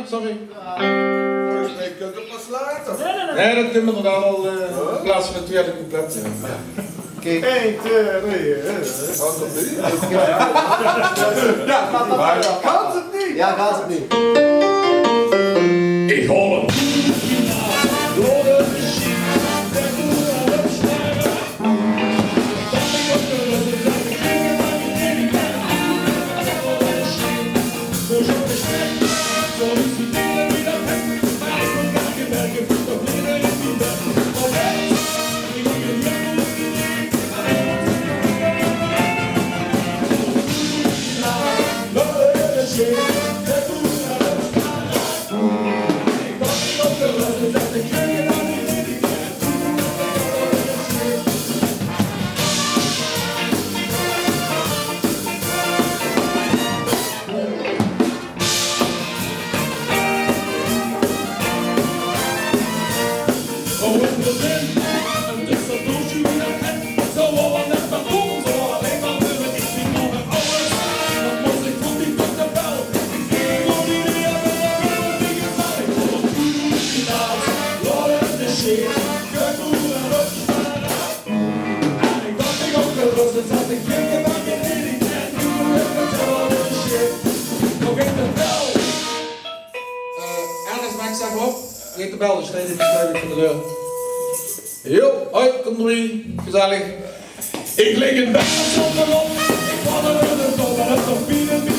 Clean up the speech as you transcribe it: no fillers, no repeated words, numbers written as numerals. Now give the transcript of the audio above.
Sorry. Volgens mij kunt het pas later. Nee, dat kunnen we dan al in plaats van het tweede couplet. Kijk. 1, 2, 3. Gaat het niet? Ja, gaat het niet? Ja, gaat het niet. Ik hoor het. Ernest, maak zeg maar op. Geef de bel, dus snijdt het sluit van de deur. Jo, hoi, kom erbij. Gezellig. Ik lig in bed zonder op. Ik val er door de top en het op